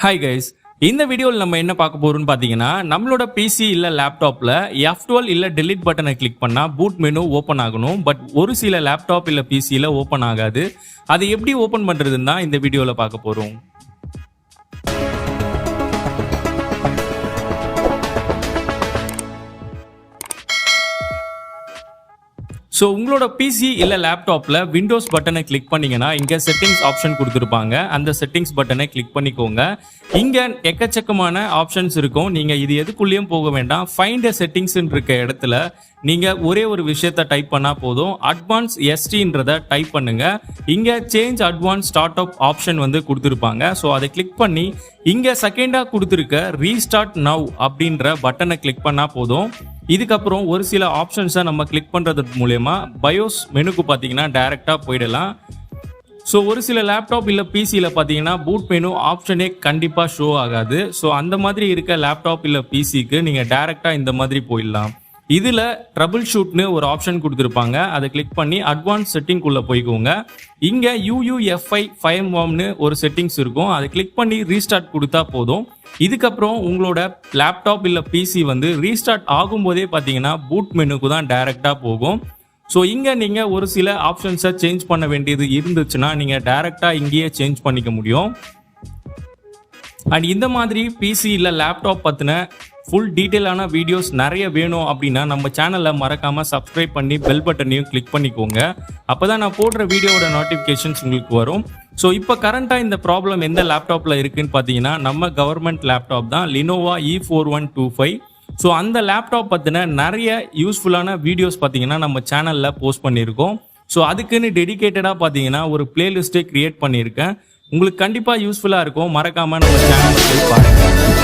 Hi guys, இந்த வீடியோவில் நம்ம என்ன பார்க்க போறோம்னு பார்த்தீங்கன்னா, நம்மளோட பிசி இல்ல லேப்டாப்ல F12 இல்ல delete பட்டனை கிளிக் பண்ணா பூட் மெனு ஓப்பன் ஆகணும். பட் ஒரு சில லேப்டாப் இல்ல பிசியில் ஓப்பன் ஆகாது. அது எப்படி ஓப்பன் பண்றதுன்னு தான் இந்த வீடியோவில் பார்க்க போறோம். ஸோ உங்களோட பிசி இல்லை லேப்டாப்பில் விண்டோஸ் பட்டனை கிளிக் பண்ணிங்கன்னா இங்கே செட்டிங்ஸ் ஆப்ஷன் கொடுத்துருப்பாங்க. அந்த செட்டிங்ஸ் பட்டனை கிளிக் பண்ணிக்கோங்க. இங்கே எக்கச்சக்கமான ஆப்ஷன்ஸ் இருக்கும். நீங்கள் இது எதுக்குள்ளேயும் போக வேண்டாம். ஃபைண்ட் செட்டிங்ஸ்ன்னு இருக்க இடத்துல நீங்கள் ஒரே ஒரு விஷயத்த டைப் பண்ணால் போதும். அட்வான்ஸ் எஸ்டின்றதை டைப் பண்ணுங்க. இங்கே change advance start up option வந்து கொடுத்துருப்பாங்க. ஸோ அதை கிளிக் பண்ணி இங்கே செகண்டாக கொடுத்துருக்க ரீஸ்டார்ட் நவ் அப்படின்ற பட்டனை கிளிக் பண்ணால் போதும். இதுக்கப்புறம் ஒரு சில ஆப்ஷன்ஸை நம்ம கிளிக் பண்ணுறது மூலயமா பயோஸ் மெனுக்கு பார்த்தீங்கன்னா டைரெக்டாக போயிடலாம். ஸோ ஒரு சில லேப்டாப் இல்லை பிசியில் பார்த்தீங்கன்னா பூட் மெனு ஆப்ஷனே கண்டிப்பாக ஷோ ஆகாது. ஸோ அந்த மாதிரி இருக்க லேப்டாப் இல்லை பிசிக்கு நீங்கள் டைரெக்டாக இந்த மாதிரி போயிடலாம். இதில் ட்ரபிள் ஷூட்னு ஒரு ஆப்ஷன் கொடுத்துருப்பாங்க. அதை கிளிக் பண்ணி அட்வான்ஸ் செட்டிங்குள்ளே போய்க்கோங்க. இங்கே UUFI ஃபயர்வார்ம்னு ஒரு செட்டிங்ஸ் இருக்கும். அதை கிளிக் பண்ணி ரீஸ்டார்ட் கொடுத்தா போதும். இதுக்கப்புறம் உங்களோட லேப்டாப் இல்லை பிசி வந்து ரீஸ்டார்ட் ஆகும்போதே பார்த்தீங்கன்னா பூட் மெனுக்கு தான் டைரெக்டாக போகும். ஸோ இங்கே நீங்கள் ஒரு சில ஆப்ஷன்ஸை சேஞ்ச் பண்ண வேண்டியது இருந்துச்சுன்னா நீங்கள் டைரெக்டாக இங்கேயே சேஞ்ச் பண்ணிக்க முடியும். அண்ட் இந்த மாதிரி பிசி இல்லை லேப்டாப் பற்றின ஃபுல் டீட்டெயிலான வீடியோஸ் நிறைய வேணும் அப்படின்னா நம்ம சேனலில் மறக்காமல் சப்ஸ்கிரைப் பண்ணி பெல் பட்டனையும் கிளிக் பண்ணிக்கோங்க. அப்போ தான் நான் போடுற வீடியோவோட நோட்டிஃபிகேஷன்ஸ் உங்களுக்கு வரும். ஸோ இப்போ கரண்ட்டாக இந்த ப்ராப்ளம் எந்த லேப்டாப்பில் இருக்குதுன்னு பார்த்தீங்கன்னா நம்ம கவர்மெண்ட் லேப்டாப் தான், லினோவா E4125. ஸோ அந்த லேப்டாப் பற்றின நிறைய யூஸ்ஃபுல்லான வீடியோஸ் பார்த்தீங்கன்னா நம்ம சேனலில் போஸ்ட் பண்ணியிருக்கோம். ஸோ அதுக்குன்னு டெடிகேட்டடாக பார்த்தீங்கன்னா ஒரு பிளேலிஸ்ட்டே க்ரியேட் பண்ணியிருக்கேன். உங்களுக்கு கண்டிப்பாக யூஸ்ஃபுல்லாக இருக்கும். மறக்காமல் நம்ம சேனலில் போய் பாருங்கள்.